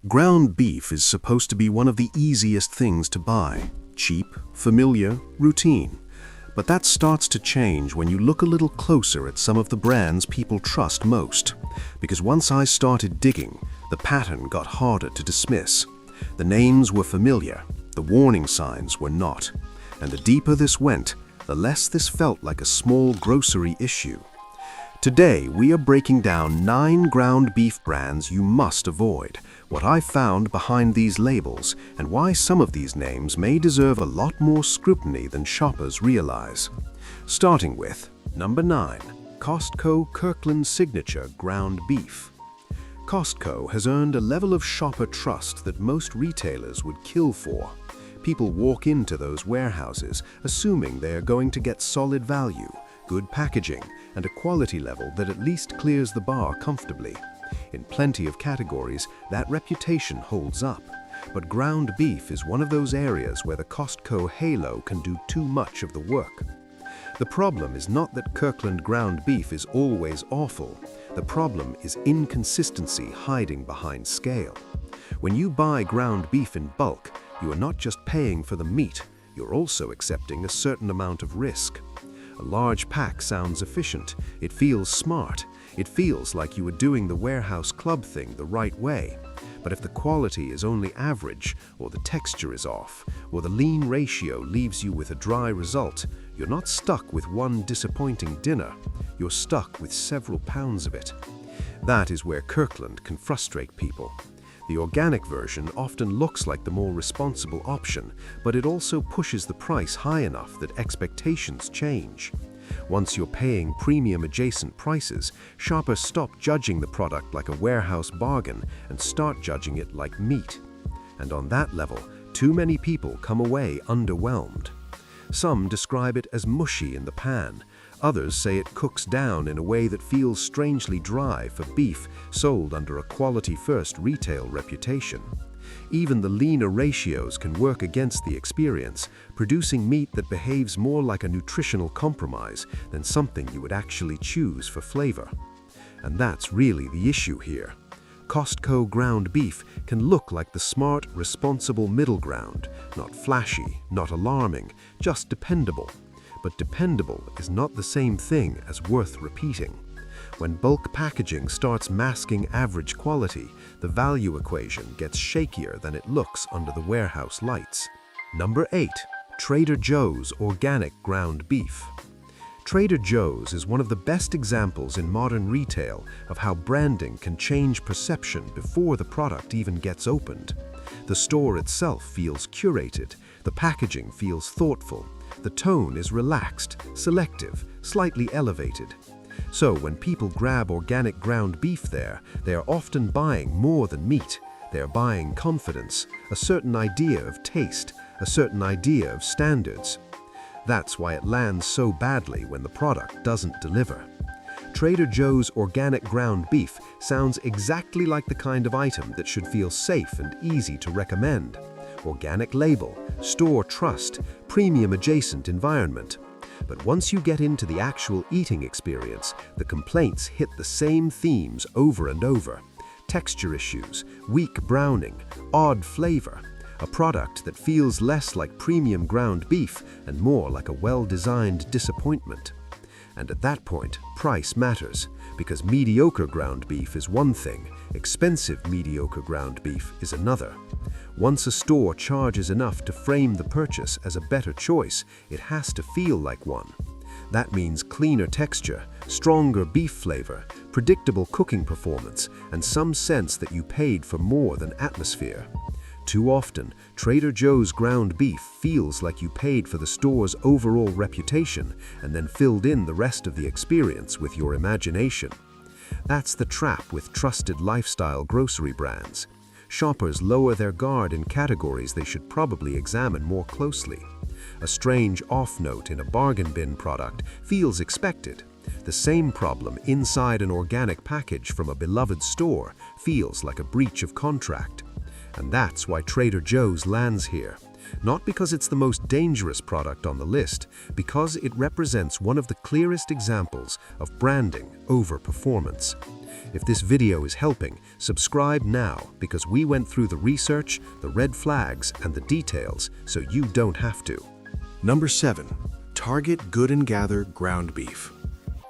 Ground beef is supposed to be one of the easiest things to buy. Cheap, familiar, routine. But that starts to change when you look a little closer at some of the brands people trust most. Because once I started digging, the pattern got harder to dismiss. The names were familiar, the warning signs were not. And the deeper this went, the less this felt like a small grocery issue. Today, we are breaking down 9 ground beef brands you must avoid, what I found behind these labels, and why some of these names may deserve a lot more scrutiny than shoppers realize. Starting with number 9, Costco Kirkland Signature Ground Beef. Costco has earned a level of shopper trust that most retailers would kill for. People walk into those warehouses assuming they are going to get solid value, good packaging, and a quality level that at least clears the bar comfortably. In plenty of categories, that reputation holds up. But ground beef is one of those areas where the Costco halo can do too much of the work. The problem is not that Kirkland ground beef is always awful. The problem is inconsistency hiding behind scale. When you buy ground beef in bulk, you are not just paying for the meat, you're also accepting a certain amount of risk. A large pack sounds efficient, it feels smart, it feels like you are doing the warehouse club thing the right way. But if the quality is only average, or the texture is off, or the lean ratio leaves you with a dry result, you're not stuck with one disappointing dinner, you're stuck with several pounds of it. That is where Kirkland can frustrate people. The organic version often looks like the more responsible option, but it also pushes the price high enough that expectations change. Once you're paying premium adjacent prices, shoppers stop judging the product like a warehouse bargain and start judging it like meat. And on that level, too many people come away underwhelmed. Some describe it as mushy in the pan. Others say it cooks down in a way that feels strangely dry for beef sold under a quality-first retail reputation. Even the leaner ratios can work against the experience, producing meat that behaves more like a nutritional compromise than something you would actually choose for flavor. And that's really the issue here. Costco ground beef can look like the smart, responsible middle ground, not flashy, not alarming, just dependable. But dependable is not the same thing as worth repeating. When bulk packaging starts masking average quality, the value equation gets shakier than it looks under the warehouse lights. Number 8. Trader Joe's Organic Ground Beef. Trader Joe's is one of the best examples in modern retail of how branding can change perception before the product even gets opened. The store itself feels curated, the packaging feels thoughtful, the tone is relaxed, selective, slightly elevated. So when people grab organic ground beef there, they are often buying more than meat. They are buying confidence, a certain idea of taste, a certain idea of standards. That's why it lands so badly when the product doesn't deliver. Trader Joe's organic ground beef sounds exactly like the kind of item that should feel safe and easy to recommend. Organic label, store trust, premium adjacent environment. But once you get into the actual eating experience, the complaints hit the same themes over and over. Texture issues, weak browning, odd flavor. A product that feels less like premium ground beef and more like a well-designed disappointment. And at that point, price matters, because mediocre ground beef is one thing, expensive mediocre ground beef is another. Once a store charges enough to frame the purchase as a better choice, it has to feel like one. That means cleaner texture, stronger beef flavor, predictable cooking performance, and some sense that you paid for more than atmosphere. Too often, Trader Joe's ground beef feels like you paid for the store's overall reputation and then filled in the rest of the experience with your imagination. That's the trap with trusted lifestyle grocery brands. Shoppers lower their guard in categories they should probably examine more closely. A strange off note in a bargain bin product feels expected. The same problem inside an organic package from a beloved store feels like a breach of contract. And that's why Trader Joe's lands here. Not because it's the most dangerous product on the list, because it represents one of the clearest examples of branding over performance. If this video is helping, subscribe now because we went through the research, the red flags, and the details so you don't have to. Number 7. Target Good & Gather ground beef.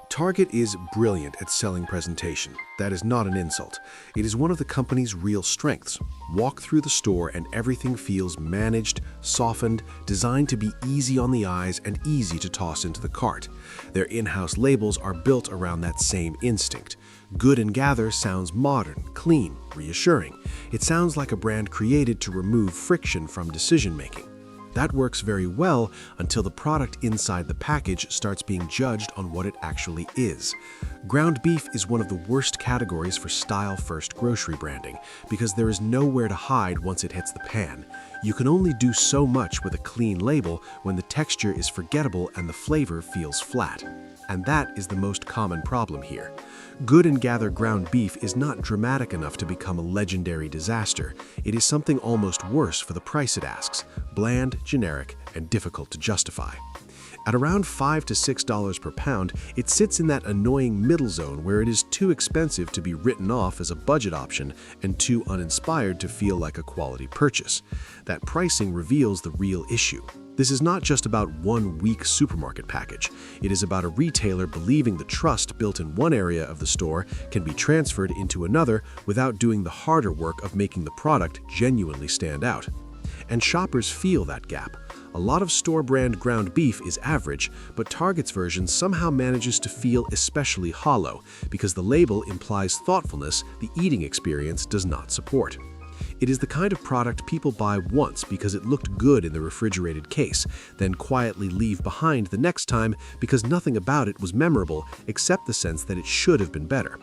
Target is brilliant at selling presentation. That is not an insult. It is one of the company's real strengths. Walk through the store and everything feels managed, softened, designed to be easy on the eyes and easy to toss into the cart. Their in-house labels are built around that same instinct. Good & Gather sounds modern, clean, reassuring. It sounds like a brand created to remove friction from decision-making. That works very well until the product inside the package starts being judged on what it actually is. Ground beef is one of the worst categories for style-first grocery branding because there is nowhere to hide once it hits the pan. You can only do so much with a clean label when the texture is forgettable and the flavor feels flat. And that is the most common problem here. Good & Gather ground beef is not dramatic enough to become a legendary disaster. It is something almost worse for the price it asks: bland, generic, and difficult to justify. At around $5 to $6 per pound, it sits in that annoying middle zone where it is too expensive to be written off as a budget option and too uninspired to feel like a quality purchase. That pricing reveals the real issue. This is not just about one weak supermarket package. It is about a retailer believing the trust built in one area of the store can be transferred into another without doing the harder work of making the product genuinely stand out. And shoppers feel that gap. A lot of store-brand ground beef is average, but Target's version somehow manages to feel especially hollow because the label implies thoughtfulness the eating experience does not support. It is the kind of product people buy once because it looked good in the refrigerated case, then quietly leave behind the next time because nothing about it was memorable except the sense that it should have been better.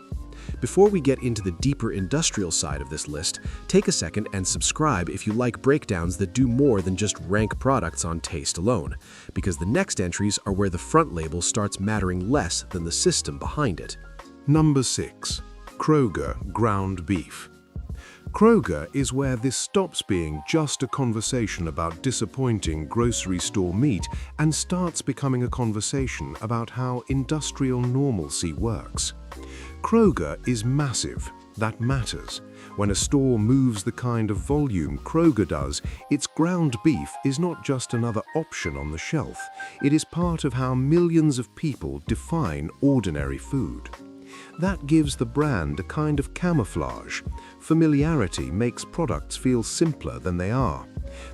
Before we get into the deeper industrial side of this list, take a second and subscribe if you like breakdowns that do more than just rank products on taste alone, because the next entries are where the front label starts mattering less than the system behind it. Number 6. Kroger ground beef. Kroger is where this stops being just a conversation about disappointing grocery store meat and starts becoming a conversation about how industrial normalcy works. Kroger is massive. That matters. When a store moves the kind of volume Kroger does, its ground beef is not just another option on the shelf. It is part of how millions of people define ordinary food. That gives the brand a kind of camouflage. Familiarity makes products feel simpler than they are.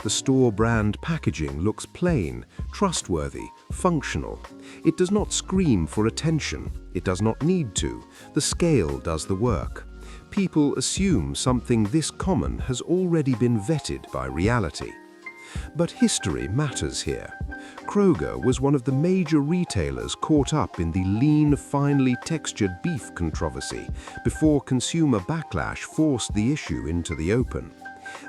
The store brand packaging looks plain, trustworthy, functional. It does not scream for attention. It does not need to. The scale does the work. People assume something this common has already been vetted by reality. But history matters here. Kroger was one of the major retailers caught up in the lean, finely textured beef controversy before consumer backlash forced the issue into the open.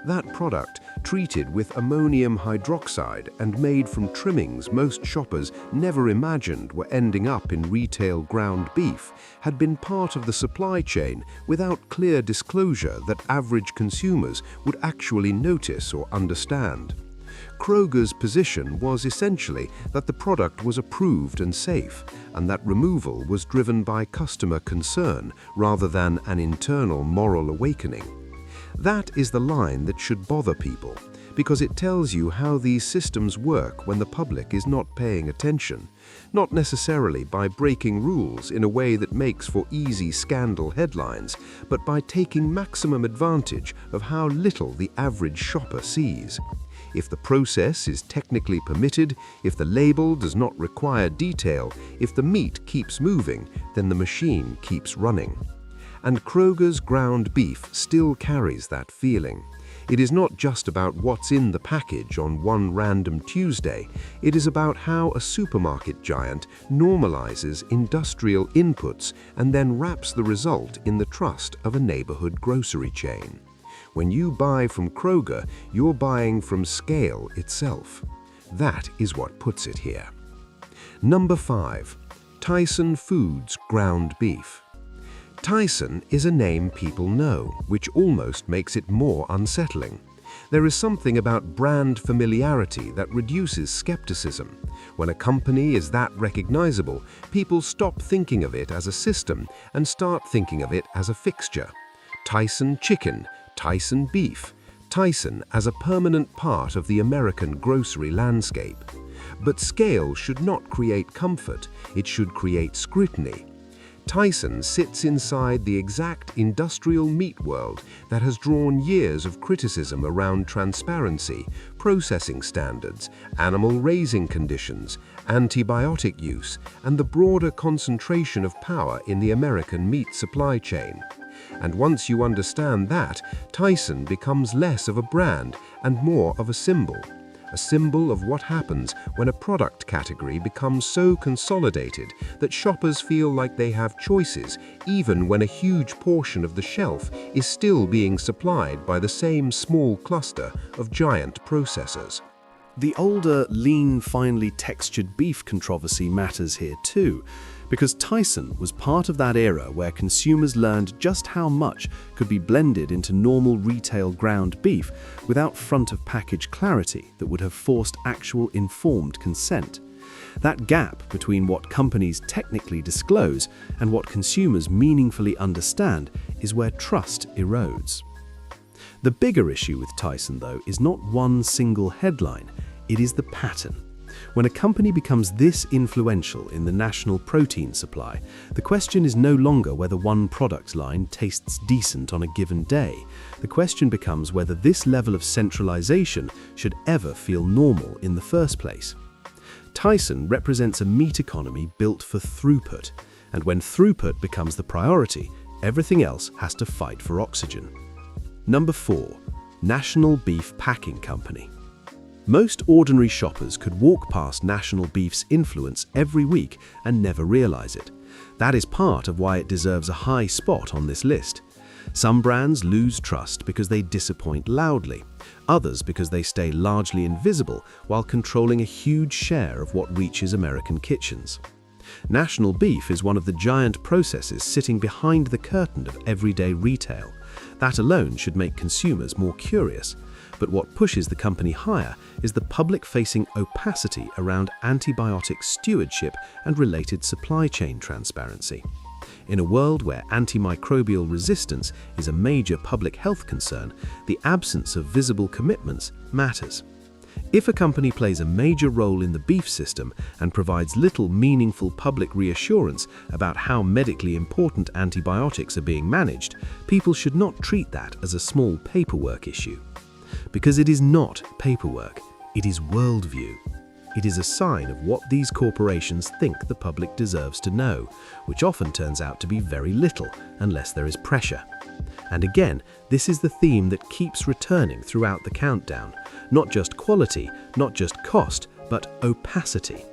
That product, treated with ammonium hydroxide and made from trimmings most shoppers never imagined were ending up in retail ground beef, had been part of the supply chain without clear disclosure that average consumers would actually notice or understand. Kroger's position was essentially that the product was approved and safe, and that removal was driven by customer concern rather than an internal moral awakening. That is the line that should bother people, because it tells you how these systems work when the public is not paying attention, not necessarily by breaking rules in a way that makes for easy scandal headlines, but by taking maximum advantage of how little the average shopper sees. If the process is technically permitted, if the label does not require detail, if the meat keeps moving, then the machine keeps running. And Kroger's ground beef still carries that feeling. It is not just about what's in the package on one random Tuesday. It is about how a supermarket giant normalizes industrial inputs and then wraps the result in the trust of a neighborhood grocery chain. When you buy from Kroger, you're buying from scale itself. That is what puts it here. Number 5. Tyson Foods ground beef. Tyson is a name people know, which almost makes it more unsettling. There is something about brand familiarity that reduces skepticism. When a company is that recognizable, people stop thinking of it as a system and start thinking of it as a fixture. Tyson chicken, Tyson beef, Tyson as a permanent part of the American grocery landscape. But scale should not create comfort, it should create scrutiny. Tyson sits inside the exact industrial meat world that has drawn years of criticism around transparency, processing standards, animal raising conditions, antibiotic use, and the broader concentration of power in the American meat supply chain. And once you understand that, Tyson becomes less of a brand and more of a symbol of what happens when a product category becomes so consolidated that shoppers feel like they have choices, even when a huge portion of the shelf is still being supplied by the same small cluster of giant processors. The older, lean, finely textured beef controversy matters here too, because Tyson was part of that era where consumers learned just how much could be blended into normal retail ground beef without front-of-package clarity that would have forced actual informed consent. That gap between what companies technically disclose and what consumers meaningfully understand is where trust erodes. The bigger issue with Tyson, though, is not one single headline, it is the pattern. When a company becomes this influential in the national protein supply, the question is no longer whether one product line tastes decent on a given day. The question becomes whether this level of centralization should ever feel normal in the first place. Tyson represents a meat economy built for throughput, and when throughput becomes the priority, everything else has to fight for oxygen. Number 4. National Beef Packing Company. Most ordinary shoppers could walk past National Beef's influence every week and never realize it. That is part of why it deserves a high spot on this list. Some brands lose trust because they disappoint loudly, others because they stay largely invisible while controlling a huge share of what reaches American kitchens. National Beef is one of the giant processes sitting behind the curtain of everyday retail. That alone should make consumers more curious. But what pushes the company higher is the public-facing opacity around antibiotic stewardship and related supply chain transparency. In a world where antimicrobial resistance is a major public health concern, the absence of visible commitments matters. If a company plays a major role in the beef system and provides little meaningful public reassurance about how medically important antibiotics are being managed, people should not treat that as a small paperwork issue. Because it is not paperwork, it is worldview. It is a sign of what these corporations think the public deserves to know, which often turns out to be very little unless there is pressure. And again, this is the theme that keeps returning throughout the countdown. Not just quality, not just cost, but opacity.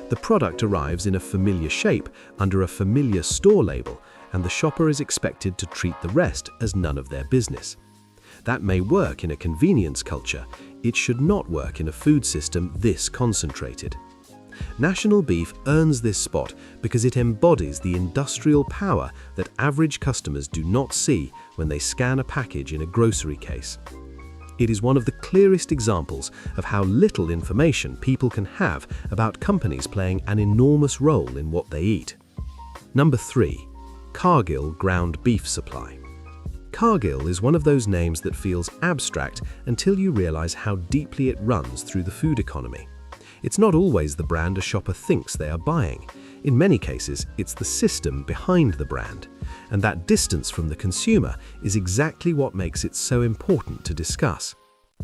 The product arrives in a familiar shape, under a familiar store label, and the shopper is expected to treat the rest as none of their business. That may work in a convenience culture, it should not work in a food system this concentrated. National Beef earns this spot because it embodies the industrial power that average customers do not see when they scan a package in a grocery case. It is one of the clearest examples of how little information people can have about companies playing an enormous role in what they eat. Number 3. Cargill Ground Beef Supply. Cargill is one of those names that feels abstract until you realize how deeply it runs through the food economy. It's not always the brand a shopper thinks they are buying. In many cases, it's the system behind the brand. And that distance from the consumer is exactly what makes it so important to discuss.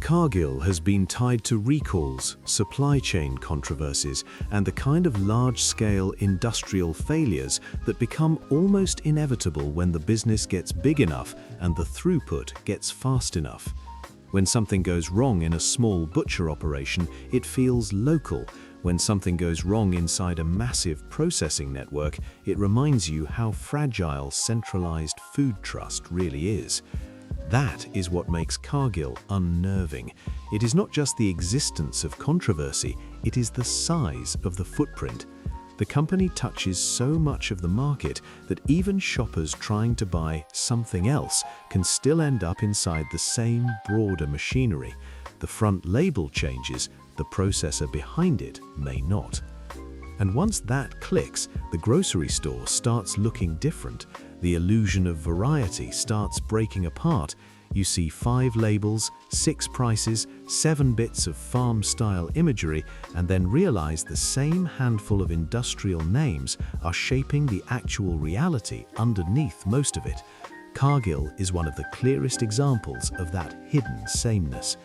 Cargill has been tied to recalls, supply chain controversies, and the kind of large-scale industrial failures that become almost inevitable when the business gets big enough and the throughput gets fast enough. When something goes wrong in a small butcher operation, it feels local. When something goes wrong inside a massive processing network, it reminds you how fragile centralized food trust really is. That is what makes Cargill unnerving. It is not just the existence of controversy, it is the size of the footprint. The company touches so much of the market that even shoppers trying to buy something else can still end up inside the same broader machinery. The front label changes, the processor behind it may not. And once that clicks, the grocery store starts looking different. The illusion of variety starts breaking apart. You see 5 labels, 6 prices, 7 bits of farm-style imagery, and then realize the same handful of industrial names are shaping the actual reality underneath most of it. Cargill is one of the clearest examples of that hidden sameness.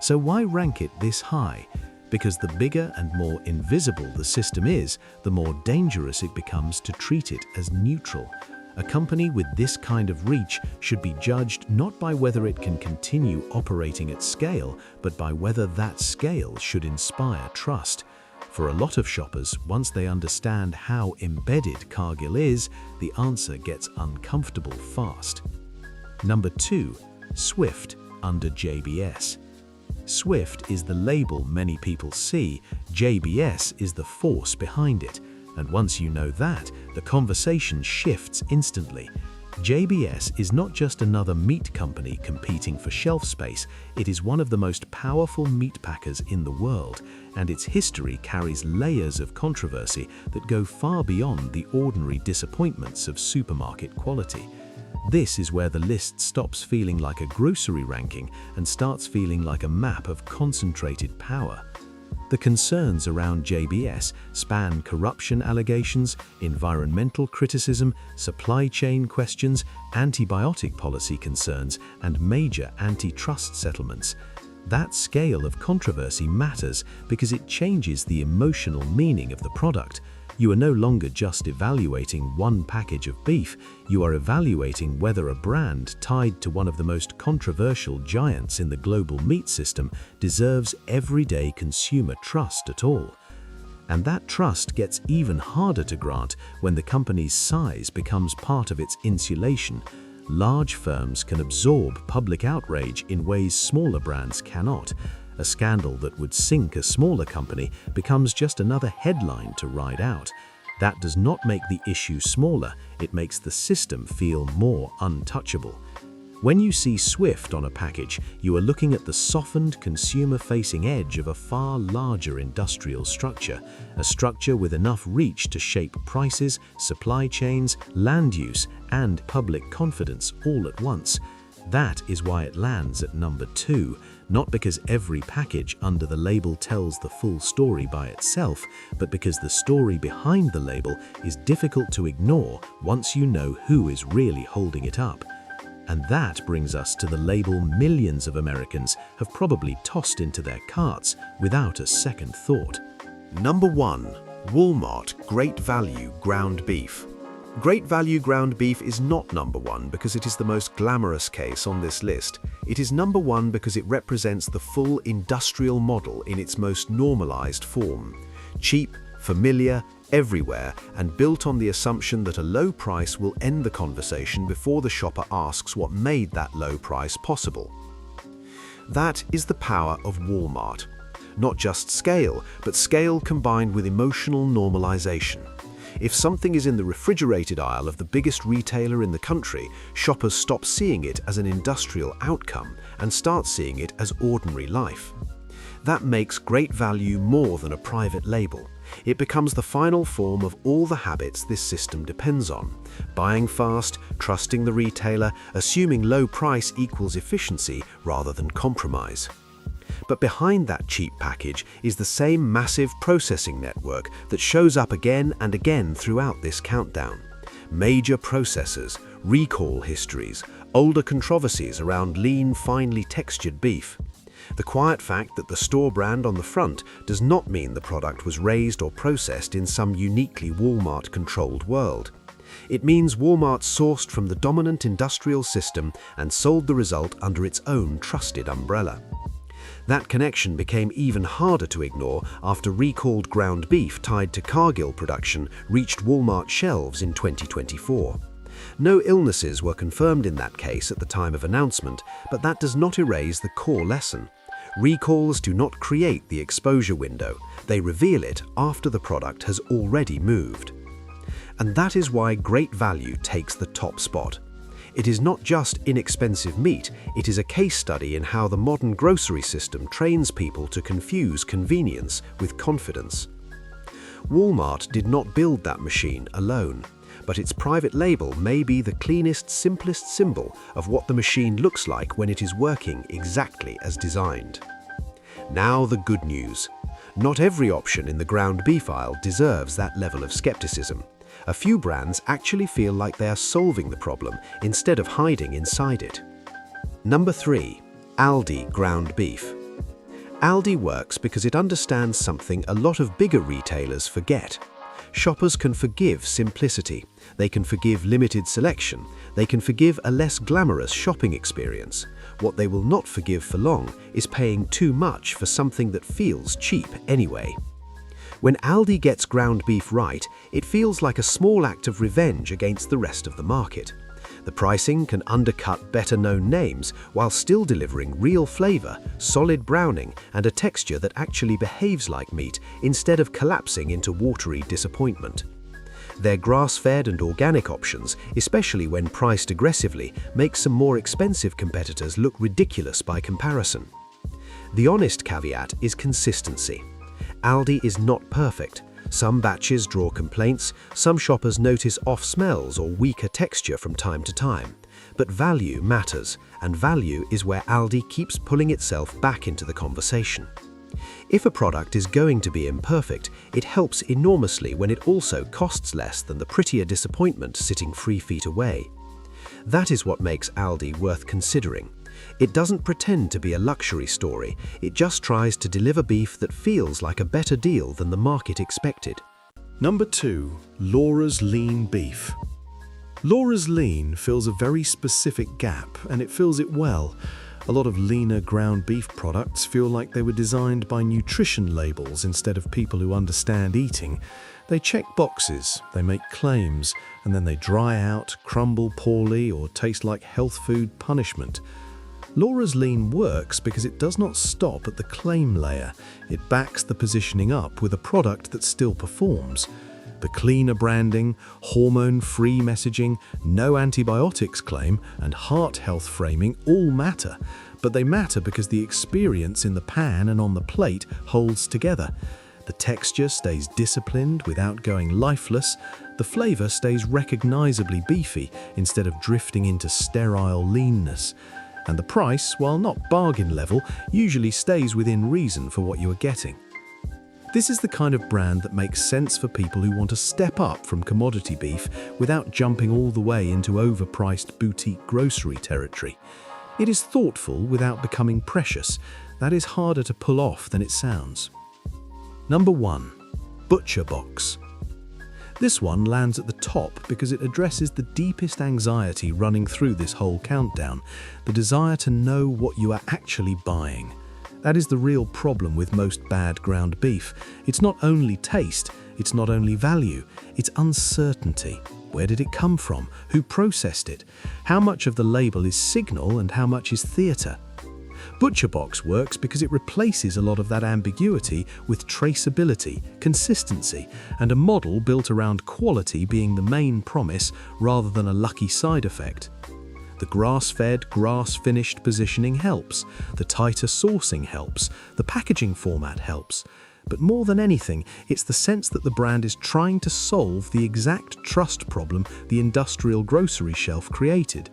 So why rank it this high? Because the bigger and more invisible the system is, the more dangerous it becomes to treat it as neutral. A company with this kind of reach should be judged not by whether it can continue operating at scale, but by whether that scale should inspire trust. For a lot of shoppers, once they understand how embedded Cargill is, the answer gets uncomfortable fast. Number 2. Swift under JBS. Swift is the label many people see, JBS is the force behind it. And once you know that, the conversation shifts instantly. JBS is not just another meat company competing for shelf space, it is one of the most powerful meat packers in the world, and its history carries layers of controversy that go far beyond the ordinary disappointments of supermarket quality. This is where the list stops feeling like a grocery ranking and starts feeling like a map of concentrated power. The concerns around JBS span corruption allegations, environmental criticism, supply chain questions, antibiotic policy concerns, and major antitrust settlements. That scale of controversy matters because it changes the emotional meaning of the product. You are no longer just evaluating one package of beef, you are evaluating whether a brand tied to one of the most controversial giants in the global meat system deserves everyday consumer trust at all. And that trust gets even harder to grant when the company's size becomes part of its insulation. Large firms can absorb public outrage in ways smaller brands cannot. A scandal that would sink a smaller company becomes just another headline to ride out. That does not make the issue smaller, it makes the system feel more untouchable. When you see Swift on a package, you are looking at the softened consumer-facing edge of a far larger industrial structure, a structure with enough reach to shape prices, supply chains, land use, and public confidence all at once. That is why it lands at number 2, not because every package under the label tells the full story by itself, but because the story behind the label is difficult to ignore once you know who is really holding it up. And that brings us to the label millions of Americans have probably tossed into their carts without a second thought. Number 1. Walmart Great Value Ground Beef. Great Value Ground Beef is not number 1 because it is the most glamorous case on this list. It is number 1 because it represents the full industrial model in its most normalized form. Cheap, familiar, everywhere, and built on the assumption that a low price will end the conversation before the shopper asks what made that low price possible. That is the power of Walmart. Not just scale, but scale combined with emotional normalization. If something is in the refrigerated aisle of the biggest retailer in the country, shoppers stop seeing it as an industrial outcome and start seeing it as ordinary life. That makes Great Value more than a private label. It becomes the final form of all the habits this system depends on. Buying fast, trusting the retailer, assuming low price equals efficiency rather than compromise. But behind that cheap package is the same massive processing network that shows up again and again throughout this countdown. Major processors, recall histories, older controversies around lean, finely textured beef. The quiet fact that the store brand on the front does not mean the product was raised or processed in some uniquely Walmart-controlled world. It means Walmart sourced from the dominant industrial system and sold the result under its own trusted umbrella. That connection became even harder to ignore after recalled ground beef tied to Cargill production reached Walmart shelves in 2024. No illnesses were confirmed in that case at the time of announcement, but that does not erase the core lesson. Recalls do not create the exposure window, they reveal it after the product has already moved. And that is why great value takes the top spot. It is not just inexpensive meat, it is a case study in how the modern grocery system trains people to confuse convenience with confidence. Walmart did not build that machine alone, but its private label may be the cleanest, simplest symbol of what the machine looks like when it is working exactly as designed. Now the good news. Not every option in the ground beef aisle deserves that level of skepticism. A few brands actually feel like they are solving the problem instead of hiding inside it. Number 3. Aldi ground beef. Aldi works because it understands something a lot of bigger retailers forget. Shoppers can forgive simplicity, they can forgive limited selection, they can forgive a less glamorous shopping experience. What they will not forgive for long is paying too much for something that feels cheap anyway. When Aldi gets ground beef right, it feels like a small act of revenge against the rest of the market. The pricing can undercut better-known names while still delivering real flavor, solid browning, and a texture that actually behaves like meat instead of collapsing into watery disappointment. Their grass-fed and organic options, especially when priced aggressively, make some more expensive competitors look ridiculous by comparison. The honest caveat is consistency. Aldi is not perfect. Some batches draw complaints, some shoppers notice off smells or weaker texture from time to time. But value matters, and value is where Aldi keeps pulling itself back into the conversation. If a product is going to be imperfect, it helps enormously when it also costs less than the prettier disappointment sitting 3 feet away. That is what makes Aldi worth considering. It doesn't pretend to be a luxury story, it just tries to deliver beef that feels like a better deal than the market expected. Number 2. Laura's lean beef. Laura's lean fills a very specific gap, and it fills it well. A lot of leaner ground beef products feel like they were designed by nutrition labels instead of people who understand eating. They check boxes, they make claims, and then they dry out, crumble poorly, or taste like health food punishment. Laura's lean works because it does not stop at the claim layer. It backs the positioning up with a product that still performs. The cleaner branding, hormone-free messaging, no antibiotics claim, and heart health framing all matter. But they matter because the experience in the pan and on the plate holds together. The texture stays disciplined without going lifeless. The flavor stays recognizably beefy instead of drifting into sterile leanness. And the price, while not bargain level, usually stays within reason for what you are getting. This is the kind of brand that makes sense for people who want to step up from commodity beef without jumping all the way into overpriced boutique grocery territory. It is thoughtful without becoming precious. That is harder to pull off than it sounds. Number 1. Butcher Box. This one lands at the top because it addresses the deepest anxiety running through this whole countdown, the desire to know what you are actually buying. That is the real problem with most bad ground beef. It's not only taste, it's not only value, it's uncertainty. Where did it come from? Who processed it? How much of the label is signal and how much is theatre? ButcherBox works because it replaces a lot of that ambiguity with traceability, consistency, and a model built around quality being the main promise rather than a lucky side effect. The grass-fed, grass-finished positioning helps, the tighter sourcing helps, the packaging format helps. But more than anything, it's the sense that the brand is trying to solve the exact trust problem the industrial grocery shelf created.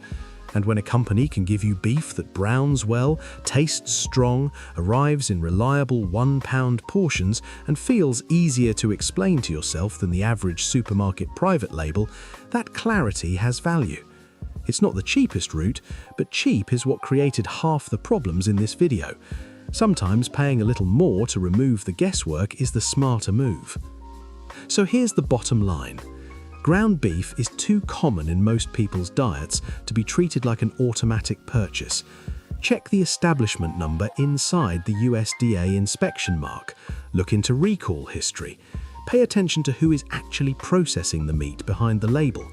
And when a company can give you beef that browns well, tastes strong, arrives in reliable 1-pound portions, and feels easier to explain to yourself than the average supermarket private label, that clarity has value. It's not the cheapest route, but cheap is what created half the problems in this video. Sometimes paying a little more to remove the guesswork is the smarter move. So here's the bottom line. Ground beef is too common in most people's diets to be treated like an automatic purchase. Check the establishment number inside the USDA inspection mark. Look into recall history. Pay attention to who is actually processing the meat behind the label.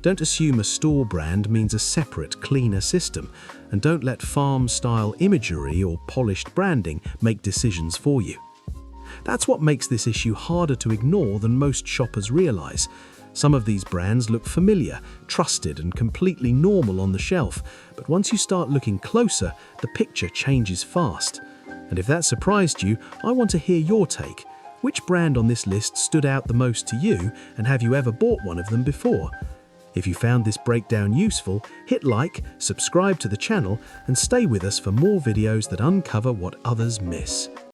Don't assume a store brand means a separate, cleaner system, and don't let farm-style imagery or polished branding make decisions for you. That's what makes this issue harder to ignore than most shoppers realize. Some of these brands look familiar, trusted, and completely normal on the shelf, but once you start looking closer, the picture changes fast. And if that surprised you, I want to hear your take. Which brand on this list stood out the most to you, and have you ever bought one of them before? If you found this breakdown useful, hit like, subscribe to the channel, and stay with us for more videos that uncover what others miss.